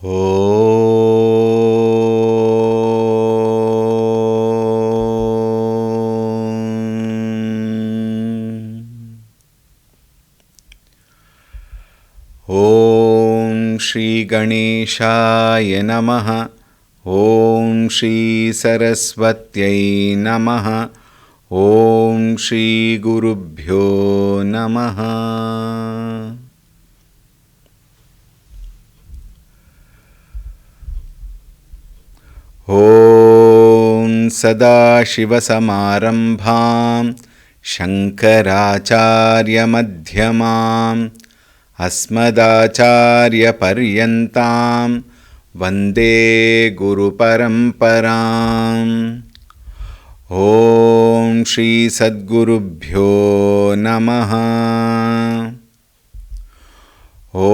ॐ श्री गणेशाय नमः। ॐ श्री सरस्वत्यै नमः। ॐ श्री गुरुभ्यो नमः। ॐ सदाशिवसमारम्भां शङ्कराचार्यमध्यमाम् अस्मदाचार्यपर्यन्तां वन्दे गुरुपरम्पराम्। ॐ श्री सद्गुरुभ्यो नमः। ॐ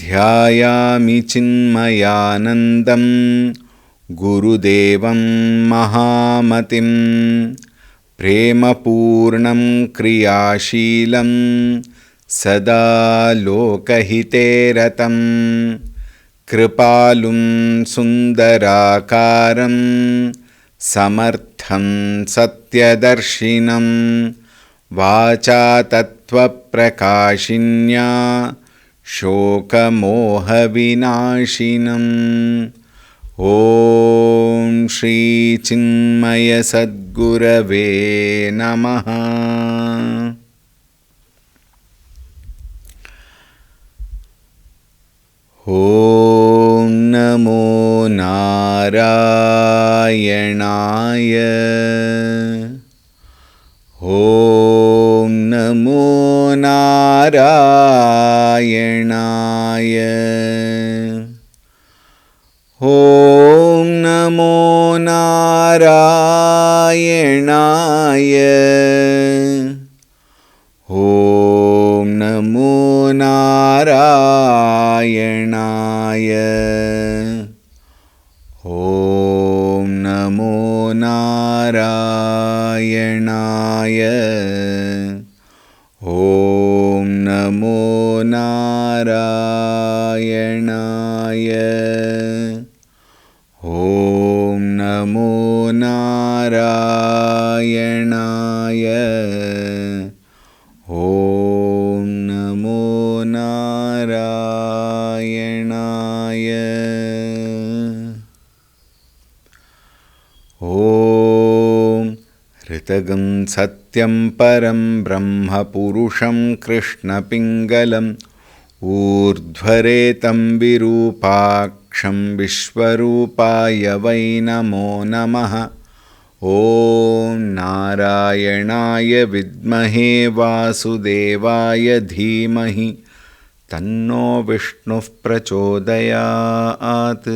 ध्यायामि चिन्मयानन्दं गुरुदेवं महामतिं प्रेमपूर्णं क्रियाशीलं सदा लोकहिते रतं कृपालुं सुन्दराकारं समर्थं सत्यदर्शिनं वाचा तत्त्वप्रकाशिन्या शोकमोहविनाशिनम्। ॐ श्री चिन्मयसद्गुरवे नमः। ॐ नमो नारायणाय। ॐ नमो नारायणाय। ॐ नमो नारायणाय। ॐ नमो नारायणाय। ॐ नमो नारायणाय। ॐ नमो नारायणाय। ॐ नमो नारायणाय। ॐ नमो नारायणाय। ॐ ऋतगं सत्यं परं ब्रह्म पुरुषं कृष्णपिङ्गलम् ऊर्ध्वरेतं विरूपाक्षं विश्वरूपाय वै नमो नमः। ॐ नारायणाय विद्महे वासुदेवाय धीमहि तन्नो विष्णुः प्रचोदयात्।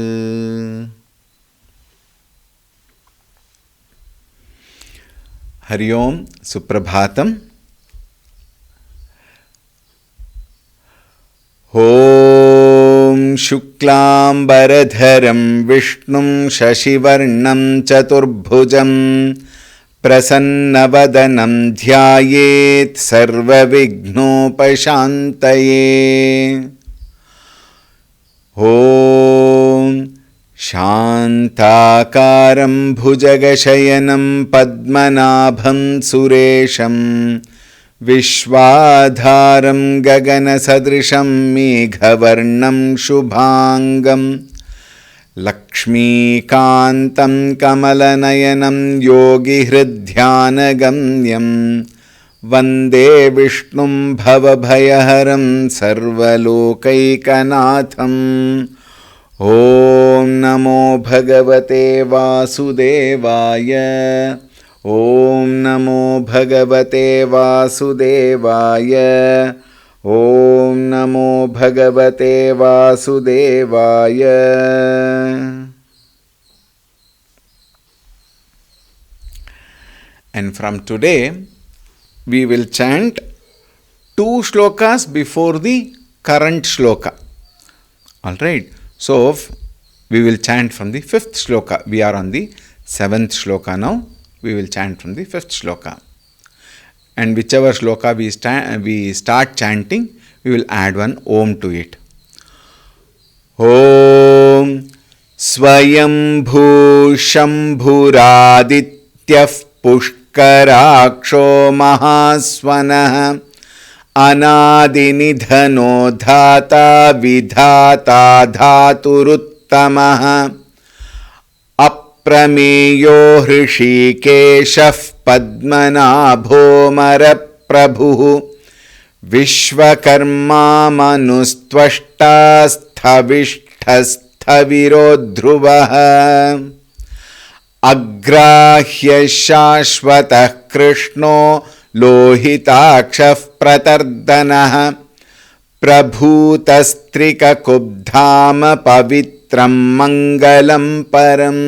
हरि ओम, सुप्रभातम्। ॐ शुक्लाम्बरधरं विष्णुं शशिवर्णं चतुर्भुजं प्रसन्नवदनं ध्यायेत् सर्वविघ्नोपशान्तये। ॐ शान्ताकारं भुजगशयनं पद्मनाभं सुरेशं विश्वाधारं गगनसदृशं मेघवर्णं शुभांगं लक्ष्मीकान्तं कमलनयनं योगिहृद्ध्यानगम्यं वन्दे विष्णुं भवभयहरं सर्वलोकैकनाथम्। ॐ नमो भगवते वासुदेवाय। ॐ नमो भगवते वासुदेवाय। ॐ नमो भगवते वासुदेवाय। And from today we will chant 2 shlokas before the current shloka. All right. So we will chant from the 5th shloka. We are on the 7th shloka now. We will chant from the 5th shloka. And whichever shloka we start chanting, we will add one Om to it. ॐ स्वयंभूशम्भुरादित्यः पुष्कराक्षो महास्वनः अनादिनिधनो धाता विधाता धातुरुत्तमः अप्रमेयो हृषीकेशः पद्मनाभोऽमरप्रभुः विश्वकर्मा मनुस्त्वष्टा स्थविष्ठस्थविरो ध्रुवः अग्राह्य शाश्वतः कृष्णो लोहिताक्षः प्रतर्दनः प्रभूतस्त्रिककुब्धाम पवित्रं मङ्गलं परम्.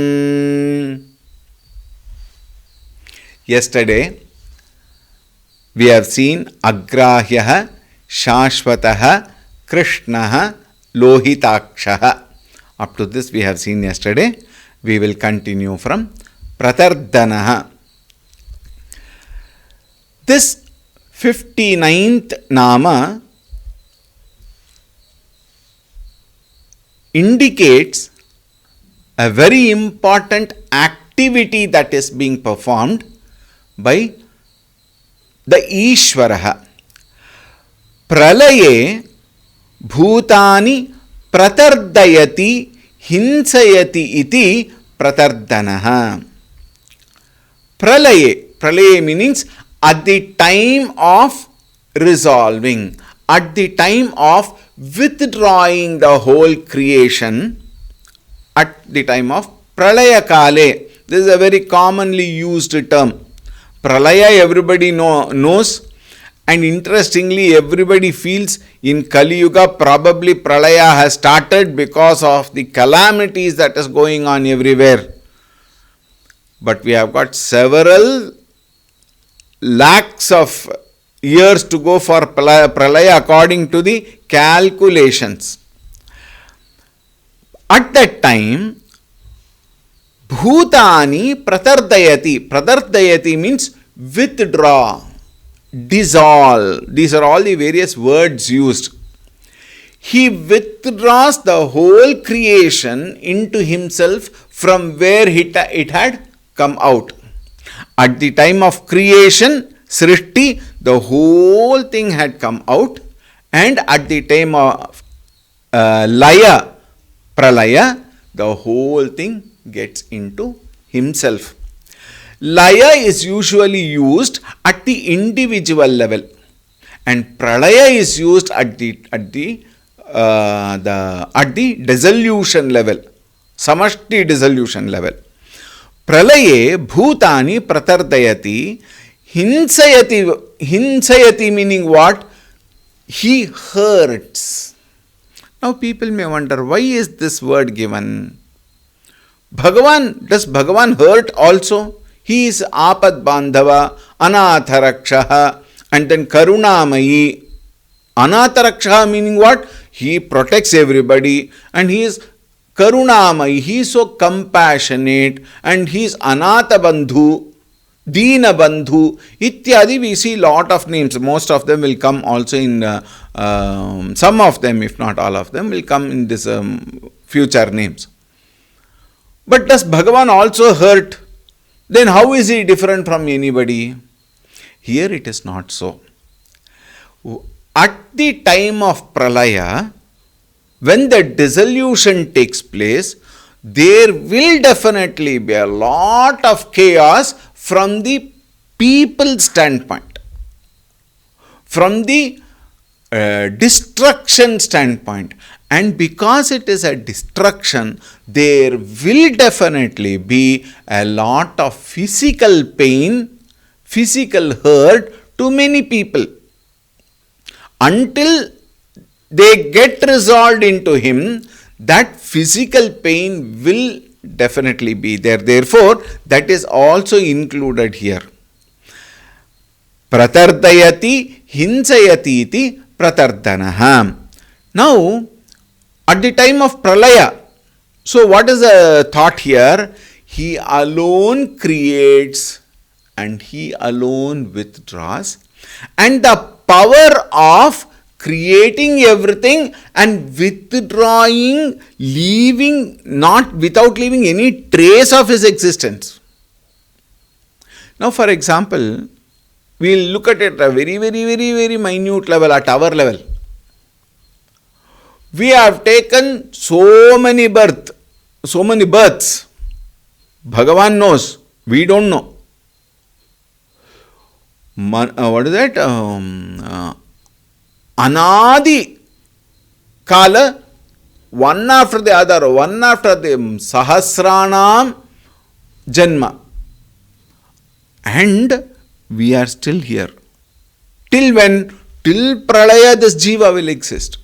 Yesterday we have seen Agrahyah, Shashvatah, Krishnah, Lohitakshah. Up to this we have seen yesterday. We will continue from Pratardhanah. This 59th Nama indicates a very important activity that is being performed by the Ishvaraha. Pralaye bhutani pratardayati hinsayati iti pratardanaha. Pralaye means at the time of resolving, at the time of withdrawing the whole creation, at the time of pralaya kale. This is a very commonly used term. Pralaya everybody knows, and interestingly everybody feels in Kali Yuga probably pralaya has started because of the calamities that is going on everywhere. But we have got several lakhs of years to go for pralaya according to the calculations. At that time, bhutani pratardayati. Pratardayati means withdraw, dissolve. These are all the various words used. He withdraws the whole creation into himself from where it had come out. At the time of creation, Srishti, the whole thing had come out, and at the time of Laya, Pralaya, the whole thing gets into himself. Laya is usually used at the individual level, and Pralaya is used at the dissolution level, Samashti dissolution level. Pralaye bhutani pratardayati hinsayati meaning what? He hurts. Now people may wonder, why is this word given? Does Bhagavan hurt also? He is Apad Bandhava, Anatharakshaha, and then Karunamayi. Anatharakshaha meaning what? He protects everybody, and he is Karunamayi. He is so compassionate, and he is Anatha Bandhu, Deena Bandhu, Ityadi. We see lot of names. Most of them will come also in, some of them, if not all of them, will come in this future names. But does Bhagavan also hurt? Then how is he different from anybody? Here it is not so. At the time of Pralaya, when the dissolution takes place, there will definitely be a lot of chaos from the people's standpoint, from the destruction standpoint. And because it is a destruction, there will definitely be a lot of physical pain, physical hurt to many people. Until they get resolved into him, that physical pain will definitely be there. Therefore, that is also included here. Pratardayati hinsayati iti pratardanaha. Now, at the time of Pralaya, so what is the thought here? He alone creates and he alone withdraws, and the power of creating everything and withdrawing, leaving, not without leaving any trace of his existence. Now, for example, we'll look at it at a very, very, very, very minute level, at our level. We have taken so many births. Bhagavan knows, we don't know. What is that? Anadi Kala, one after the other, one after the Sahasranam Janma. And we are still here. Till when? Till Pralaya this Jiva will exist.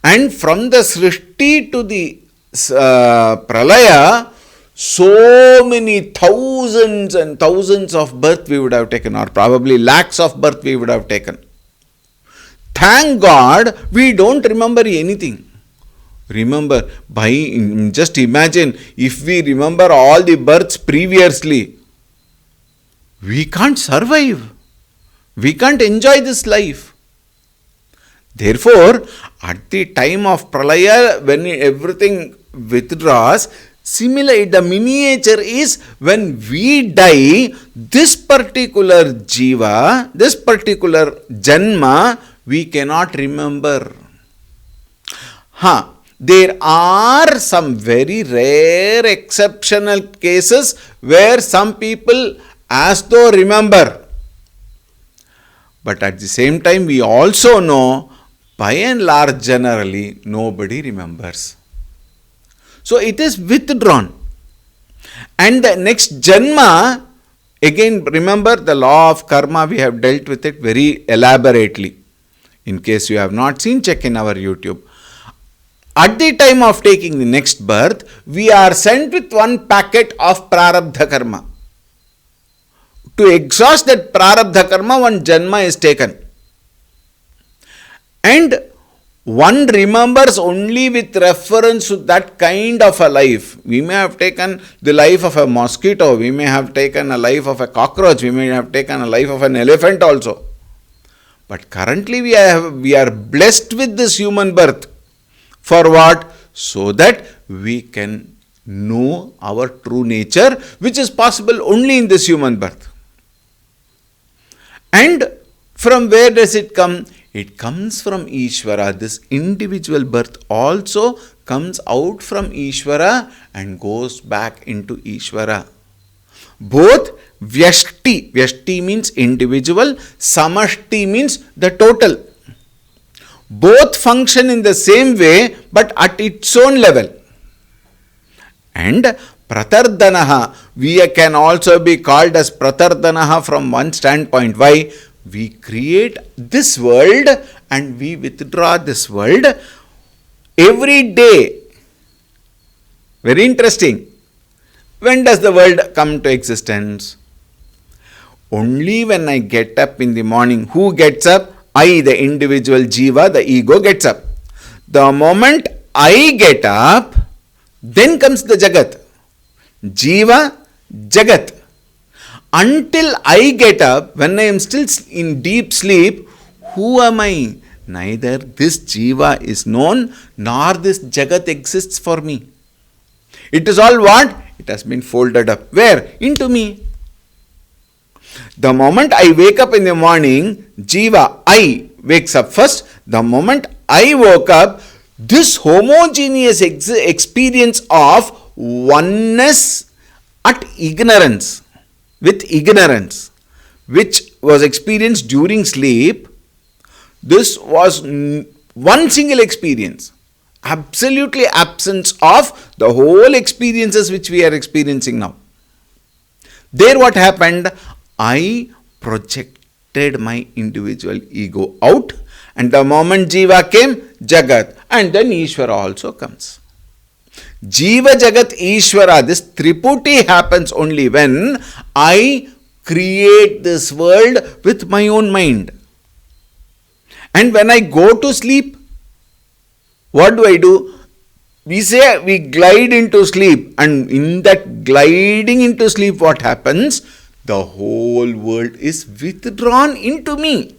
And from the Srishti to the Pralaya, so many thousands and thousands of births we would have taken, or probably lakhs of births we would have taken. Thank God we don't remember anything. Remember, just imagine if we remember all the births previously, we can't survive. We can't enjoy this life. Therefore, at the time of Pralaya, when everything withdraws, similarly, the miniature is when we die, this particular jiva, this particular janma, we cannot remember. There are some very rare exceptional cases where some people as though remember. But at the same time, we also know, by and large, generally, nobody remembers. So it is withdrawn. And the next janma, again, remember the law of karma, we have dealt with it very elaborately. In case you have not seen, check in our YouTube. At the time of taking the next birth, we are sent with one packet of prarabdha karma. To exhaust that prarabdha karma, one janma is taken. And one remembers only with reference to that kind of a life. We may have taken the life of a mosquito, we may have taken a life of a cockroach, we may have taken a life of an elephant also. But currently we are blessed with this human birth. For what? So that we can know our true nature, which is possible only in this human birth. And from where does it come? It comes from Ishvara. This individual birth also comes out from Ishvara and goes back into Ishvara. Both Vyashti, Vyashti means individual, Samashti means the total. Both function in the same way but at its own level. And Pratardanaha, we can also be called as Pratardanaha from one standpoint. Why? We create this world and we withdraw this world every day. Very interesting. When does the world come to existence? Only when I get up in the morning. Who gets up? I, the individual jiva, the ego gets up. The moment I get up, then comes the Jagat. Jiva, Jagat. Until I get up, when I am still in deep sleep, who am I? Neither this jiva is known, nor this Jagat exists for me. It is all what? It has been folded up. Where? Into me. The moment I wake up in the morning, jiva, I, wakes up first. The moment I woke up, this homogeneous experience of oneness at ignorance, with ignorance, which was experienced during sleep, this was one single experience. Absolutely absence of the whole experiences which we are experiencing now. There what happened? I projected my individual ego out, and the moment Jiva came, Jagat, and then Ishvara also comes. Jiva, Jagat, Ishvara, this Triputi happens only when I create this world with my own mind. And when I go to sleep, what do? We say we glide into sleep, and in that gliding into sleep, what happens? The whole world is withdrawn into me.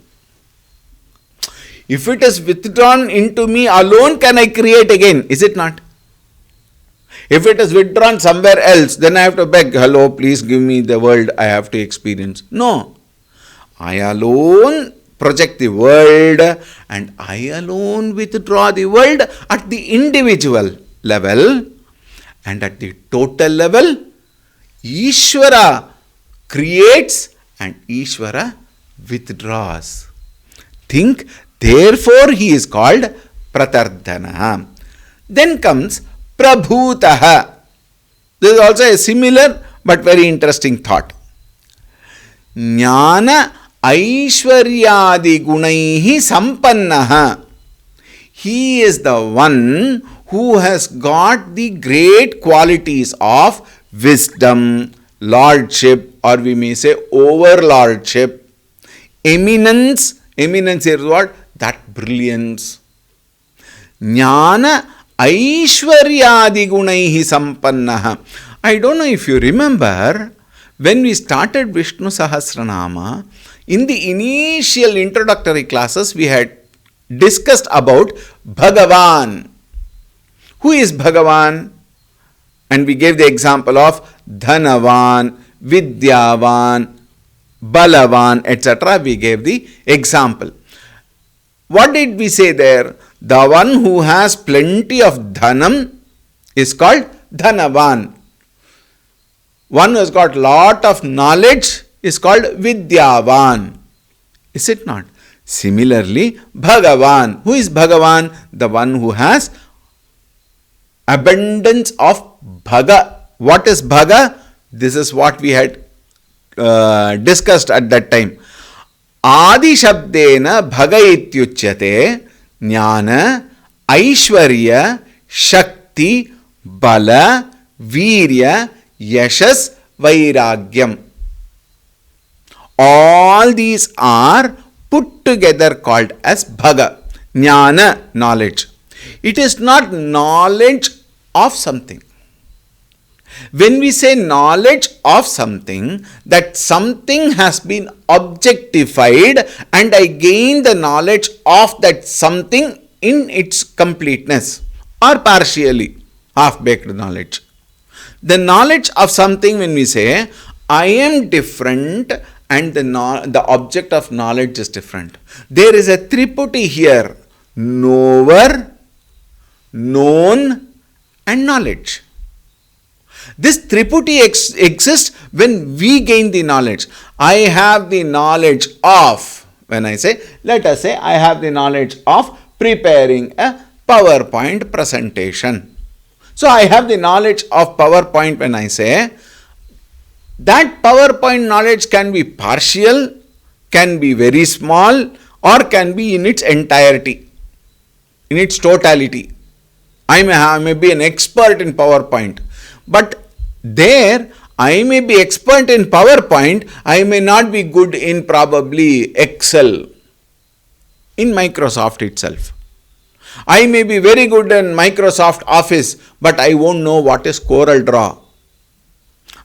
If it is withdrawn into me alone, can I create again? Is it not? If it is withdrawn somewhere else, then I have to beg, hello, please give me the world I have to experience. No. I alone project the world and I alone withdraw the world at the individual level, and at the total level, Ishvara creates and Ishvara withdraws. Think, therefore he is called Pratardhana. Then comes Prabhutaha. This is also a similar but very interesting thought. Jnana Aishwaryadi Gunaihi Sampannaha. He is the one who has got the great qualities of wisdom, lordship, or we may say overlordship, eminence. Eminence is what? That brilliance. Jnana Aishwaryadi Gunaihi Sampannaha. I don't know if you remember, when we started Vishnu Sahasranama, in the initial introductory classes, we had discussed about Bhagavan. Who is Bhagavan? And we gave the example of Dhanavan, Vidyavan, Balavan, etc. We gave the example. What did we say there? The one who has plenty of dhanam is called Dhanavan. One who has got lot of knowledge is called Vidyavan. Is it not? Similarly, Bhagavan. Who is Bhagavan? The one who has abundance of Bhaga. What is Bhaga? This is what we had discussed at that time. Adi Shabdena Bhaga ityuchyate Jnana Aishwarya Shakti Bala Virya Yashas Vairagyam. All these are put together called as Bhaga. Jnana, knowledge. It is not knowledge of something. When we say knowledge of something, that something has been objectified and I gain the knowledge of that something in its completeness or partially, half-baked knowledge. The knowledge of something, when we say, I am different and the object of knowledge is different. There is a triputi here, knower, known and knowledge. This triputi exists when we gain the knowledge. I have the knowledge of, when I say, let us say I have the knowledge of preparing a PowerPoint presentation. So I have the knowledge of PowerPoint when I say, that PowerPoint knowledge can be partial, can be very small, or can be in its entirety, in its totality. I may be an expert in PowerPoint, but there I may be expert in PowerPoint, I may not be good in probably Excel, in Microsoft itself. I may be very good in Microsoft Office, but I won't know what is Corel Draw.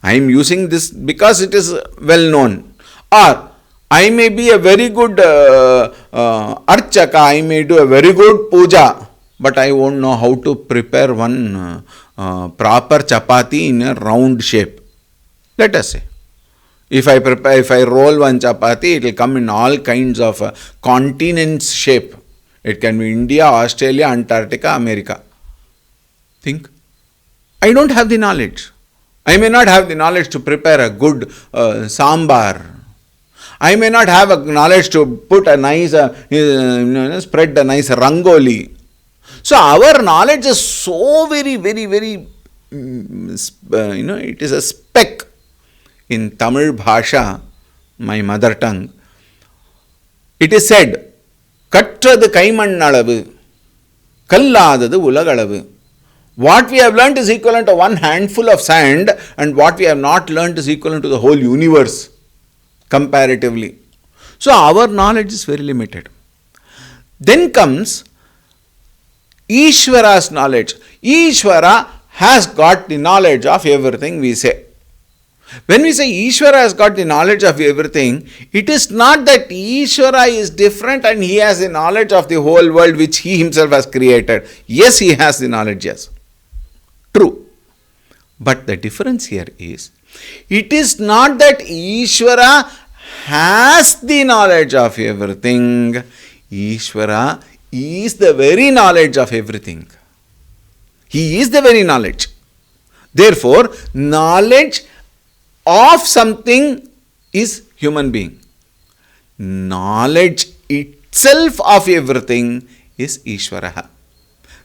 I am using this because it is well known. Or I may be a very good Archaka, I may do a very good puja, but I won't know how to prepare one proper chapati in a round shape. Let us say, if I roll one chapati, it will come in all kinds of continents shape. It can be India, Australia, Antarctica, America. Think. I don't have the knowledge. I may not have the knowledge to prepare a good sambar. I may not have a knowledge to put a nice, spread a nice rangoli. So our knowledge is so very, very, very, it is a speck. In Tamil Bhasha, my mother tongue, it is said, Kattradu kaimannalavu, kalladadu ulagalavu. What we have learnt is equivalent to one handful of sand, and what we have not learnt is equivalent to the whole universe, comparatively. So our knowledge is very limited. Then comes Ishvara's knowledge. Ishvara has got the knowledge of everything we say. When we say Ishvara has got the knowledge of everything, it is not that Ishvara is different and he has the knowledge of the whole world which he himself has created. Yes, he has the knowledge, yes. True. But the difference here is, it is not that Ishvara has the knowledge of everything. Ishvara is the very knowledge of everything. He is the very knowledge. Therefore, knowledge of something is human being. Knowledge itself of everything is Ishvara.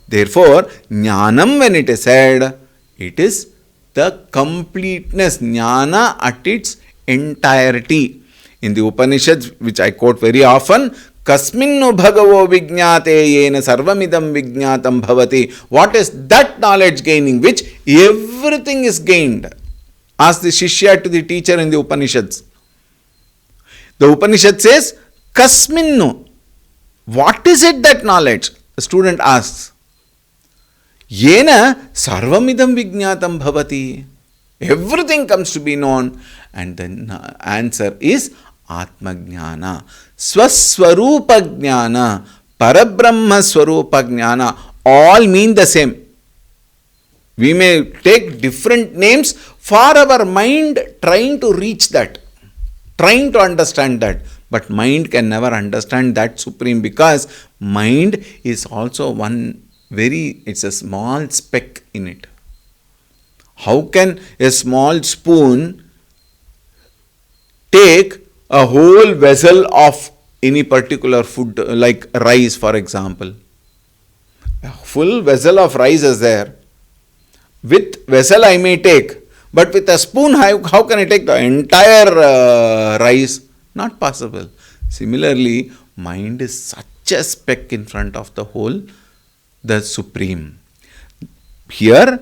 Therefore, Jnanam, when it is said, it is the completeness, Jnana at its entirety. In the Upanishads, which I quote very often, Kasminnu bhagavo vijñāte yena sarvamidam vijñātam bhavati. What is that knowledge gaining? Which everything is gained. Ask the Shishya to the teacher in the Upanishads. The Upanishad says, Kasminnu. What is it, that knowledge? The student asks. Yena sarvamidam vijñātam bhavati. Everything comes to be known. And the answer is Atmajnana. Swaswarupa Jnana. Parabrahma Swarupa Jnana. All mean the same. We may take different names for our mind trying to reach that, trying to understand that. But mind can never understand that supreme, because mind is also it's a small speck in it. How can a small spoon take a whole vessel of any particular food, like rice for example? A full vessel of rice is there. With vessel I may take, but with a spoon, how can I take the entire rice? Not possible. Similarly, mind is such a speck in front of the whole, the supreme. Here,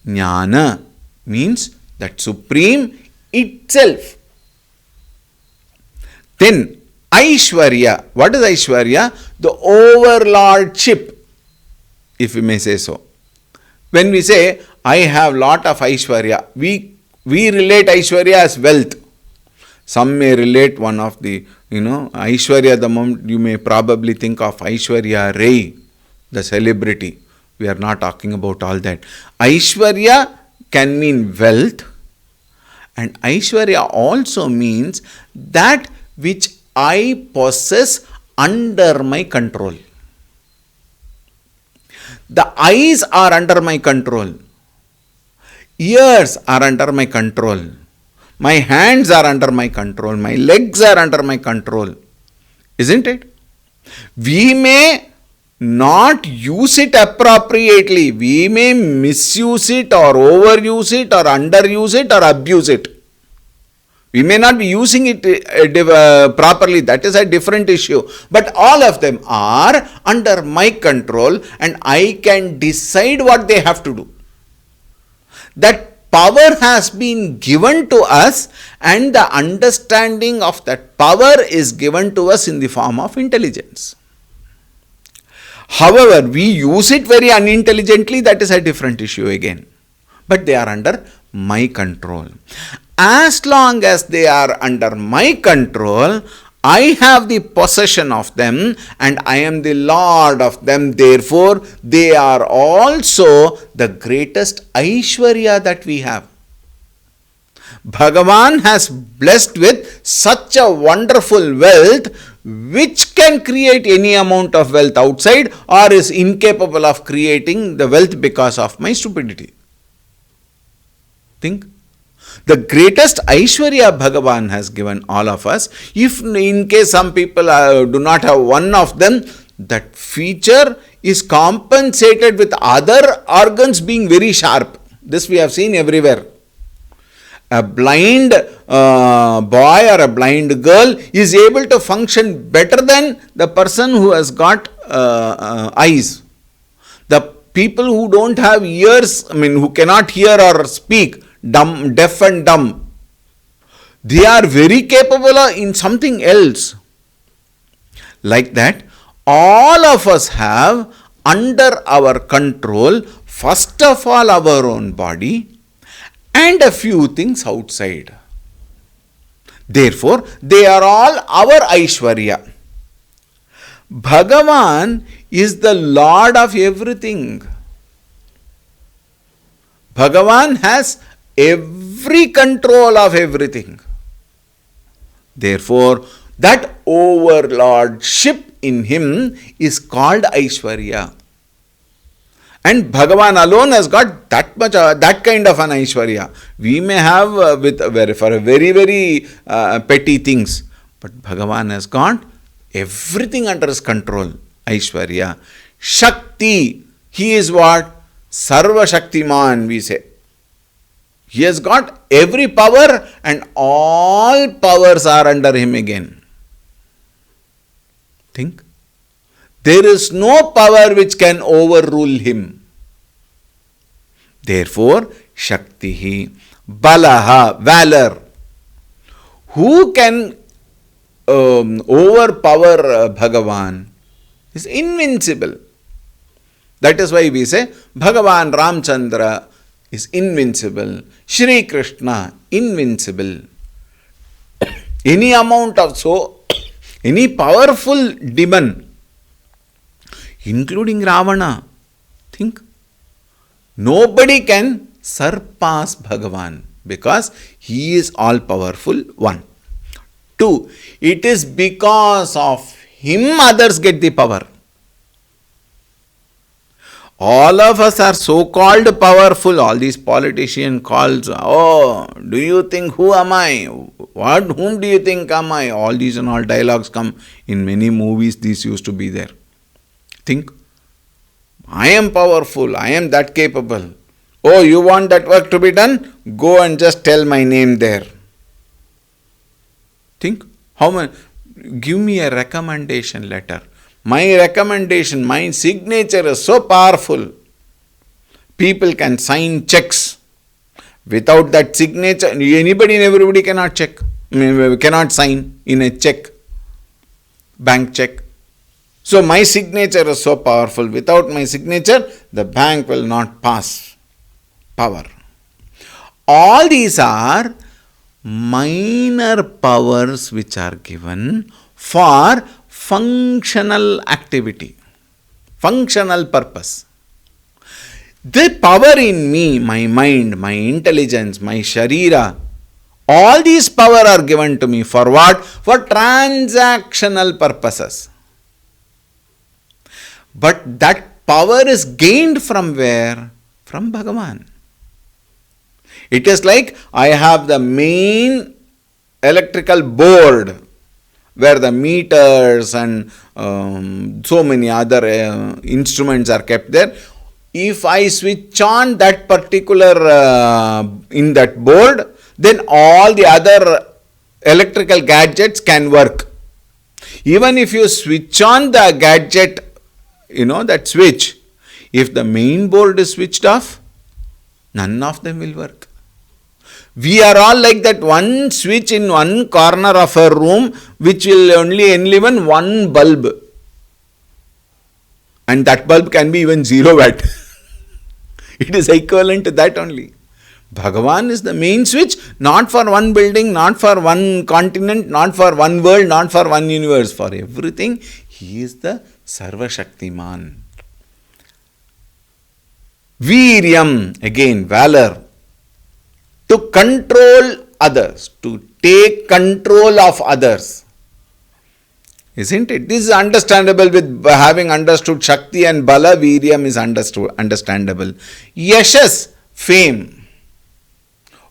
Jnana means that supreme itself. Then, Aishwarya. What is Aishwarya? The overlordship, if we may say so. When we say, I have lot of Aishwarya, we relate Aishwarya as wealth. Some may relate one of the, Aishwarya, the moment you may probably think of Aishwarya Rai, the celebrity. We are not talking about all that. Aishwarya can mean wealth, and Aishwarya also means that which I possess under my control. The eyes are under my control. Ears are under my control. My hands are under my control. My legs are under my control. Isn't it? We may not use it appropriately. We may misuse it or overuse it or underuse it or abuse it. We may not be using it properly. That is a different issue. But all of them are under my control, and I can decide what they have to do. That power has been given to us, and the understanding of that power is given to us in the form of intelligence. However, we use it very unintelligently. That is a different issue again. But they are under my control. As long as they are under my control, I have the possession of them and I am the Lord of them. Therefore, they are also the greatest Aishwarya that we have. Bhagavan has blessed with such a wonderful wealth which can create any amount of wealth outside, or is incapable of creating the wealth because of my stupidity. Think. The greatest Aishwarya Bhagavan has given all of us. If in case some people do not have one of them, that feature is compensated with other organs being very sharp. This we have seen everywhere. A blind boy or a blind girl is able to function better than the person who has got eyes. The people who don't have ears, who cannot hear or speak, deaf and dumb, they are very capable in something else. Like that, all of us have under our control, first of all, our own body, and a few things outside. Therefore, they are all our Aishwarya. Bhagavan is the Lord of everything. Bhagavan has every control of everything. Therefore, that overlordship in him is called Aishwarya. And Bhagavan alone has got that kind of an Aishwarya. We may have for very, very petty things, but Bhagavan has got everything under his control. Aishwarya. Shakti. He is what? Sarva Shaktiman, we say. He has got every power and all powers are under him again. Think. There is no power which can overrule him. Therefore, Shaktihi, Balaha, valor. Who can overpower Bhagavan? Is invincible. That is why we say Bhagavan Ramchandra is invincible. Shri Krishna, invincible. Any amount of any powerful demon, including Ravana, think, nobody can surpass Bhagavan because he is all powerful. 1. 2. It is because of him others get the power. All of us are so-called powerful. All these politician calls, oh, do you think who am I? Whom do you think am I? All these and all dialogues come in many movies. These used to be there. Think, I am powerful. I am that capable. Oh, you want that work to be done? Go and just tell my name there. Think, how many? Give me a recommendation letter. My recommendation, my signature is so powerful. People can sign checks. Without that signature, anybody and everybody cannot cannot sign in a check, bank check. So my signature is so powerful. Without my signature, the bank will not pass. Power. All these are minor powers which are given for functional activity, functional purpose. The power in me, my mind, my intelligence, my sharira, all these power are given to me for what? For transactional purposes. But that power is gained from where? From Bhagavan. It is like I have the main electrical board where the meters and so many other instruments are kept there. If I switch on that particular in that board, then all the other electrical gadgets can work. Even if you switch on the gadget, that switch, if the main board is switched off, none of them will work. We are all like that one switch in one corner of a room which will only enliven one bulb. And that bulb can be even 0 watt. It is equivalent to that only. Bhagavan is the main switch, not for one building, not for one continent, not for one world, not for one universe. For everything, he is the Sarva Shaktiman. Viryam, again, valor. To control others, to take control of others. Isn't it? This is understandable with having understood Shakti and Bala. Viryam is understandable. Yashas, fame.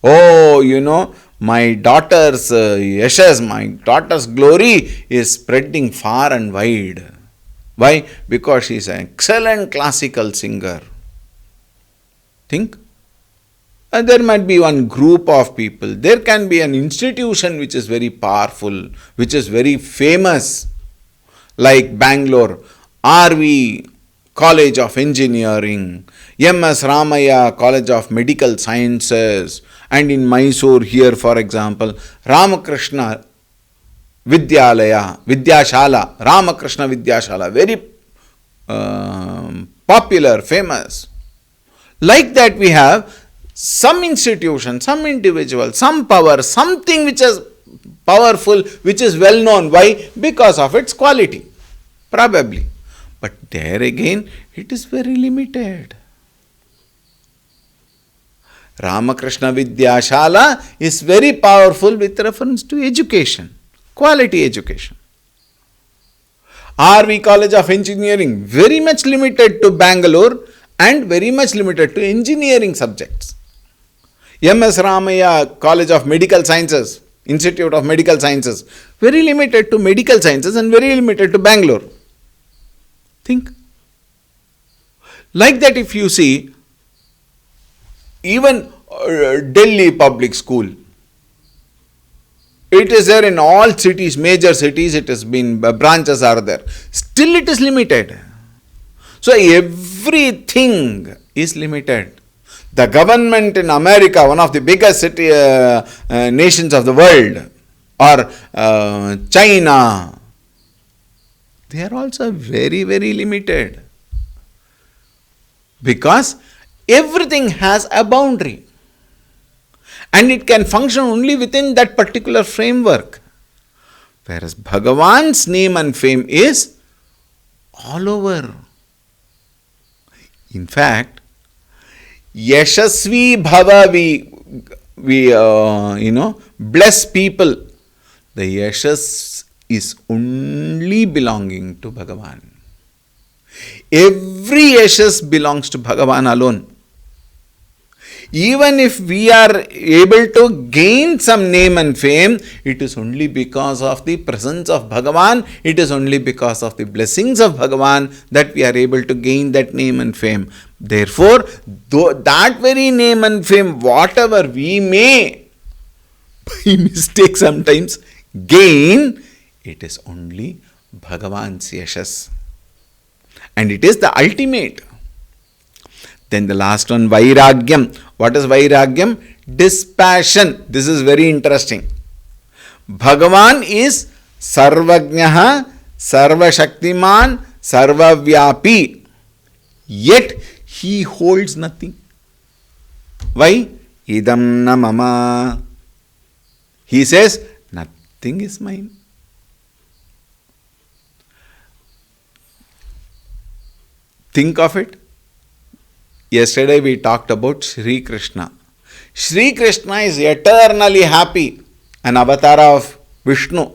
Oh, my daughter's yashas, my daughter's glory is spreading far and wide. Why? Because she is an excellent classical singer. Think. There might be one group of people. There can be an institution which is very powerful, which is very famous, like Bangalore, RV College of Engineering, MS Ramaya College of Medical Sciences, and in Mysore here, for example, Ramakrishna Vidyashala, Ramakrishna Vidyashala, very popular, famous. Like that we have some institution, some individual, some power, something which is powerful, which is well known. Why? Because of its quality. Probably. But there again, it is very limited. Ramakrishna Vidyashala is very powerful with reference to education, quality education. RV College of Engineering, very much limited to Bangalore and very much limited to engineering subjects. MS Ramaya College of Medical Sciences, Institute of Medical Sciences, very limited to medical sciences and very limited to Bangalore. Think. Like that, if you see, even Delhi public school, it is there in all cities, major cities, it has been, branches are there. Still it is limited. So everything is limited. The government in America, one of the biggest nations of the world, or China, they are also very, very limited. Because everything has a boundary. And it can function only within that particular framework. Whereas Bhagavan's name and fame is all over. In fact, Yashasvi Bhava, we bless people. The Yashas is only belonging to Bhagavan. Every Yashas belongs to Bhagavan alone. Even if we are able to gain some name and fame, it is only because of the presence of Bhagavan, it is only because of the blessings of Bhagavan that we are able to gain that name and fame. Therefore, that very name and fame, whatever we may, by mistake sometimes, gain, it is only Bhagavan's yashas. And it is the ultimate. Then the last one, Vairagyam. What is Vairagyam? Dispassion. This is very interesting. Bhagavan is Sarvajnaha, Sarvashaktiman, Sarvavyapi. Yet he holds nothing. Why? Idam na mama. He says, nothing is mine. Think of it. Yesterday we talked about Sri Krishna. Sri Krishna is eternally happy. An avatar of Vishnu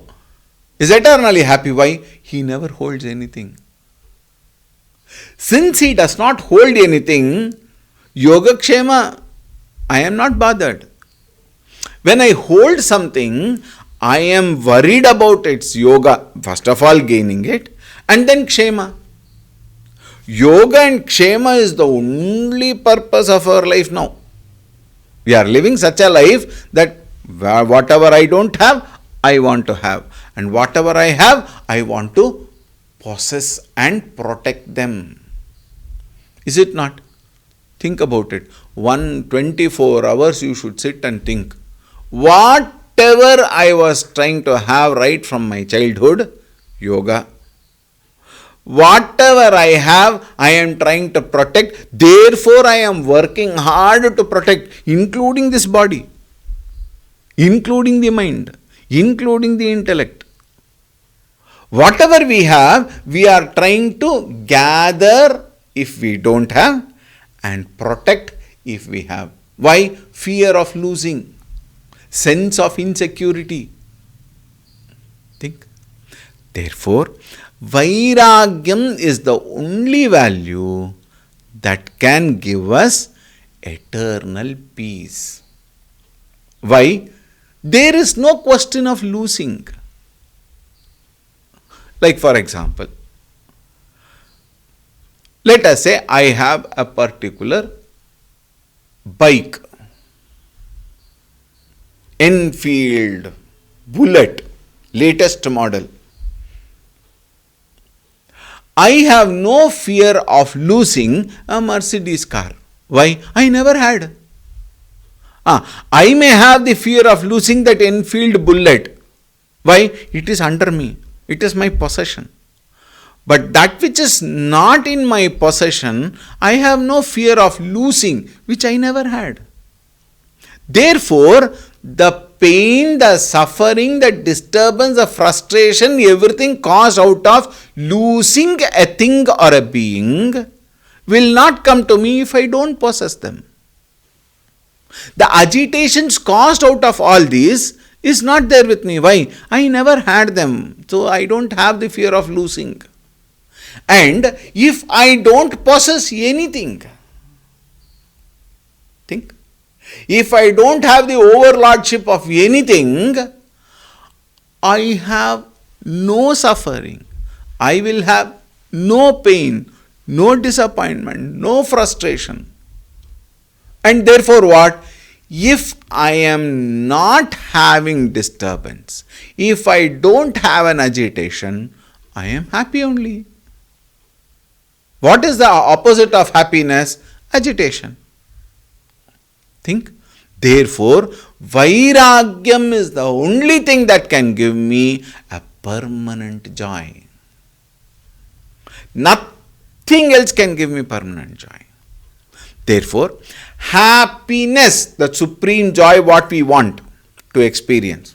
is eternally happy. Why? He never holds anything. Since he does not hold anything, Yogakshema, I am not bothered. When I hold something, I am worried about its yoga. First of all, gaining it, and then Kshema. Yoga and Kshema is the only purpose of our life now. We are living such a life that whatever I don't have, I want to have. And whatever I have, I want to possess and protect them. Is it not? Think about it. 24 hours you should sit and think. Whatever I was trying to have right from my childhood, yoga. Whatever I have, I am trying to protect. Therefore, I am working hard to protect, including this body, including the mind, including the intellect. Whatever we have, we are trying to gather if we don't have and protect if we have. Why? Fear of losing, sense of insecurity. Think. Therefore, Vairagyam is the only value that can give us eternal peace. Why? There is no question of losing. Like for example, let us say I have a particular bike, Enfield Bullet, latest model. I have no fear of losing a Mercedes car. Why? I never had. I may have the fear of losing that Enfield Bullet. Why? It is under me. It is my possession. But that which is not in my possession, I have no fear of losing, which I never had. Therefore, the pain, the suffering, the disturbance, the frustration, everything caused out of losing a thing or a being will not come to me if I don't possess them. The agitations caused out of all these is not there with me. Why? I never had them. So I don't have the fear of losing. And if I don't possess anything, think, if I don't have the overlordship of anything, I have no suffering. I will have no pain, no disappointment, no frustration. And therefore what? If I am not having disturbance, if I don't have an agitation, I am happy only. What is the opposite of happiness? Agitation. Think. Therefore, Vairagyam is the only thing that can give me a permanent joy. Nothing else can give me permanent joy. Therefore, happiness, the supreme joy, what we want to experience.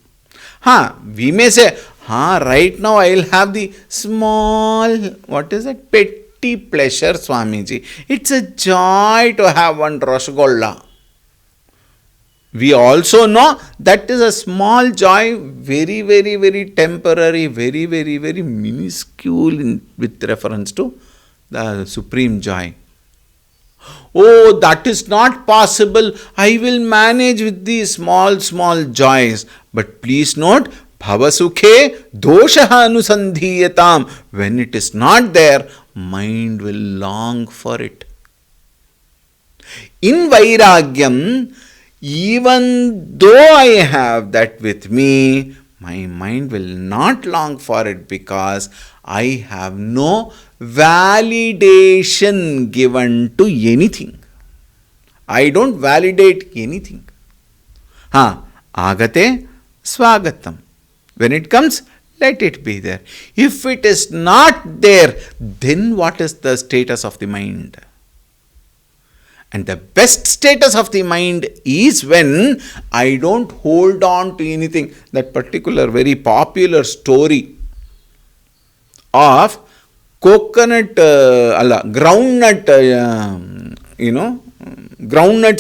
We may say, right now I will have the small, what is it, petty pleasure, Swamiji. It's a joy to have one Rasgulla. We also know that is a small joy, very, very, very temporary, very, very, very minuscule with reference to the supreme joy. Oh, that is not possible. I will manage with these small, small joys. But please note, bhavasukhe doshaha anusandhiyatam. When it is not there, mind will long for it. In Vairagyam, even though I have that with me, my mind will not long for it because I have no validation given to anything. I don't validate anything. Agate swagatam. When it comes, let it be there. If it is not there, then what is the status of the mind? And the best status of the mind is when I don't hold on to anything. That particular very popular story of groundnuts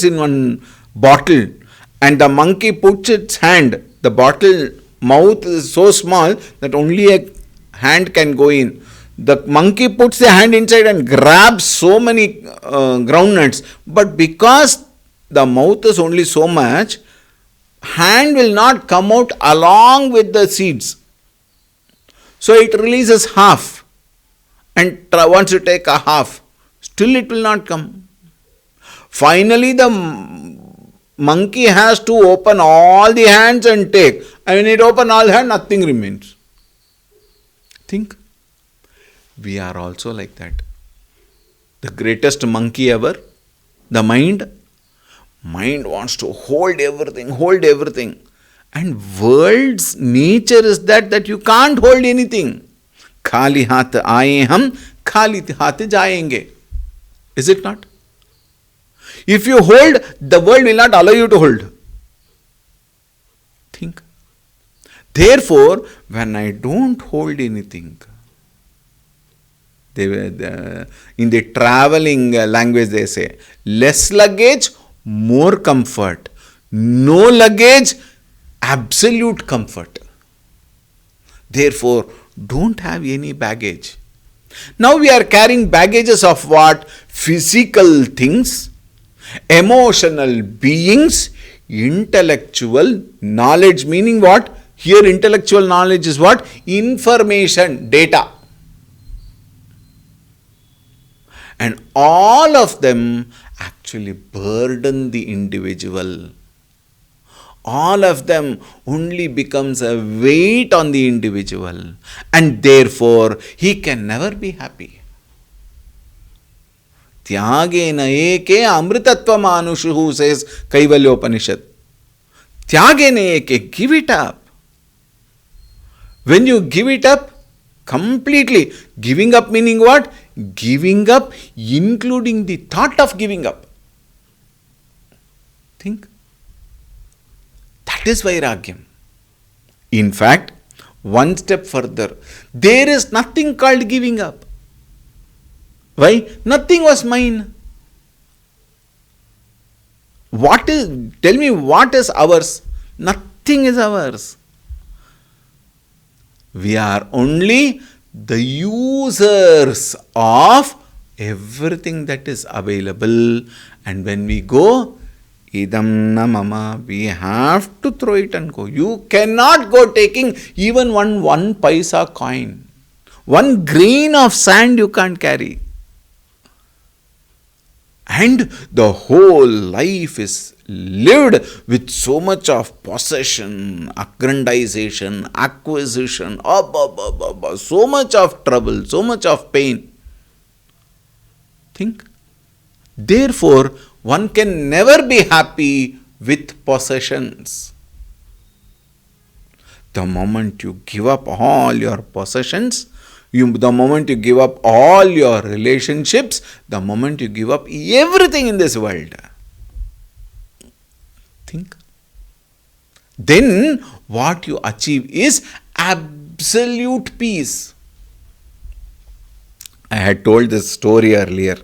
in one bottle, and the monkey puts its hand, the bottle mouth is so small that only a hand can go in. The monkey puts the hand inside and grabs so many groundnuts, but because the mouth is only so much, hand will not come out along with the seeds. So it releases half and wants to take a half. Still it will not come. Finally the monkey has to open all the hands and take. And when it opens all hands, nothing remains. Think. We are also like that. The greatest monkey ever, the mind. Mind wants to hold everything. And world's nature is that you can't hold anything. Khali haath aaye hum, khali haath jayenge. Is it not? If you hold, the world will not allow you to hold. Think. Therefore, when I don't hold anything, in the traveling language they say, less luggage, more comfort. No luggage, absolute comfort. Therefore, don't have any baggage. Now we are carrying baggages of what? Physical things, emotional beings, intellectual knowledge, meaning what? Here intellectual knowledge is what? Information, data. And all of them actually burden the individual. All of them only becomes a weight on the individual. And therefore, he can never be happy. Tyagena eke amritatvam anushuhu, says Kaivalyopanishad. Tyagena eke, give it up. When you give it up, completely. Giving up meaning what? Giving up including the thought of giving up. Think. That is Vairagyam. In fact, one step further, there is nothing called giving up. Why? Nothing was mine. Tell me what is ours? Nothing is ours. We are only the users of everything that is available. And when we go, idam na mama, we have to throw it and go. You cannot go taking even one paisa coin. One grain of sand you can't carry. And the whole life is lived with so much of possession, aggrandization, acquisition, so much of trouble, so much of pain. Think. Therefore, one can never be happy with possessions. The moment you give up all your possessions, the moment you give up all your relationships, the moment you give up everything in this world, think. Then what you achieve is absolute peace. I had told this story earlier.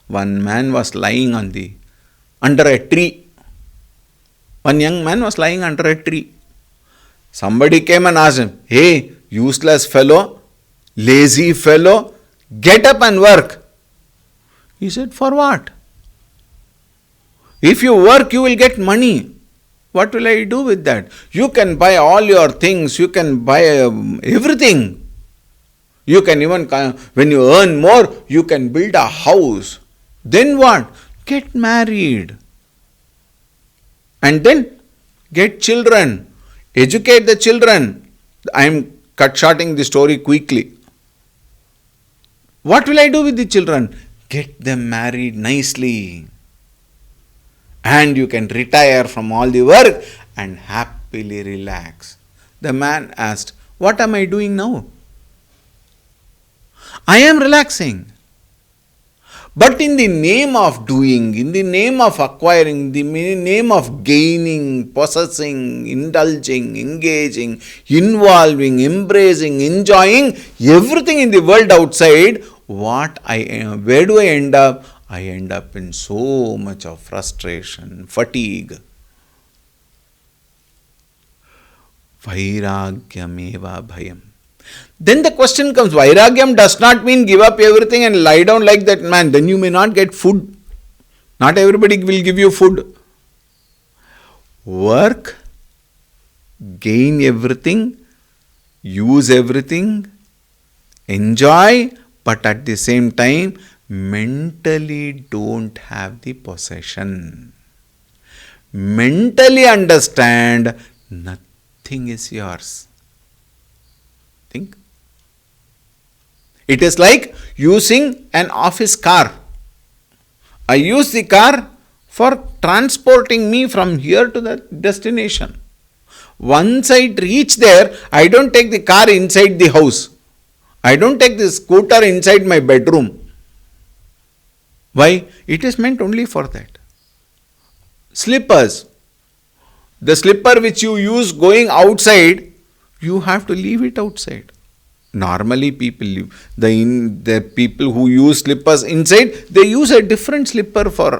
One man was lying under a tree. One young man was lying under a tree. Somebody came and asked him, "Hey, useless fellow, lazy fellow, get up and work." He said, "For what? If you work, you will get money. What will I do with that? You can buy all your things, you can buy everything. You can even, when you earn more, you can build a house. Then what? Get married. And then get children. Educate the children." I am cut-shorting the story quickly. What will I do with the children? Get them married nicely. And you can retire from all the work and happily relax. The man asked, "What am I doing now?" "I am relaxing." But in the name of doing, in the name of acquiring, in the name of gaining, possessing, indulging, engaging, involving, embracing, enjoying everything in the world outside, where do I end up? I end up in so much of frustration, fatigue. Vairagyameva bhayam. Then the question comes, Vairagyam does not mean give up everything and lie down like that man. Then you may not get food. Not everybody will give you food. Work, gain everything, use everything, enjoy, but at the same time, mentally don't have the possession. Mentally understand nothing is yours. Think. It is like using an office car. I use the car for transporting me from here to the destination. Once I reach there, I don't take the car inside the house. I don't take the scooter inside my bedroom. Why? It is meant only for that. Slippers. The slipper which you use going outside, you have to leave it outside. Normally people leave. The people who use slippers inside, they use a different slipper for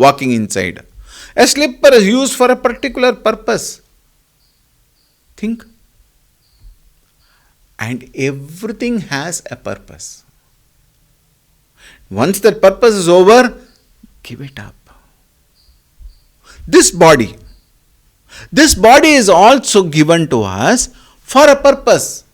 walking inside. A slipper is used for a particular purpose. Think. And everything has a purpose. Once that purpose is over, give it up. This body is also given to us for a purpose.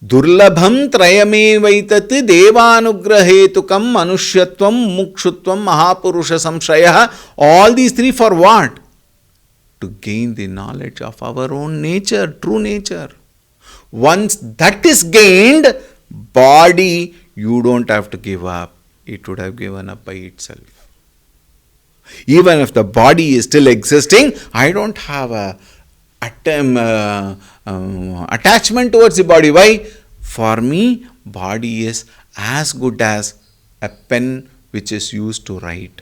Durlabham trayamevaitat devanugrahetukam manushyatvam mukshutvam mahapurusha samshayah. All these three for what? To gain the knowledge of our own nature, true nature. Once that is gained, body you don't have to give up. It would have given up by itself. Even if the body is still existing, I don't have a attachment towards the body. Why? For me, body is as good as a pen which is used to write.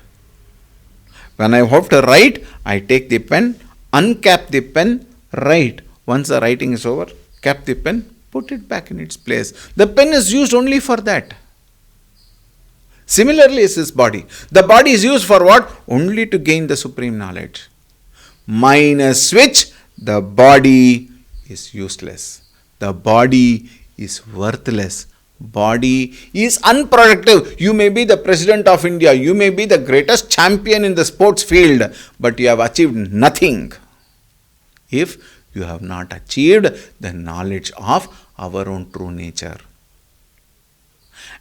When I have to write, I take the pen, uncap the pen, write. Once the writing is over, cap the pen, put it back in its place. The pen is used only for that. Similarly is this body. The body is used for what? Only to gain the supreme knowledge. Minus which the body is useless. The body is worthless. Body is unproductive. You may be the president of India. You may be the greatest champion in the sports field. But you have achieved nothing if you have not achieved the knowledge of our own true nature.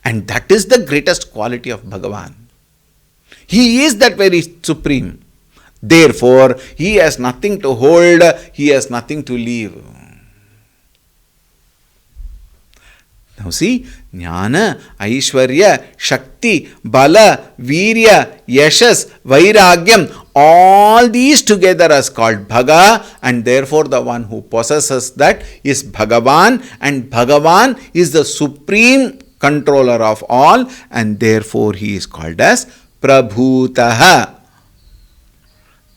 And that is the greatest quality of Bhagavan. He is that very supreme. Therefore, he has nothing to hold, he has nothing to leave. Now see, Jnana, Aishwarya, Shakti, Bala, Virya, Yashas, Vairagyam, all these together is called Bhaga, and therefore the one who possesses that is Bhagavan, and Bhagavan is the supreme controller of all, and therefore he is called as Prabhutaha.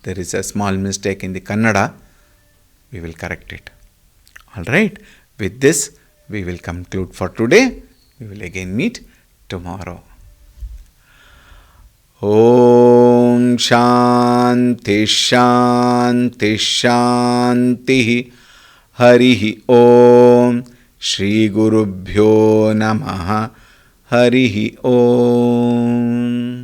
There is a small mistake in the Kannada. We will correct it. Alright, with this we will conclude for today. We will again meet tomorrow. Om Shanti Shanti Shanti Harihi Om Shri Gurubhyo Namaha Harihi Om.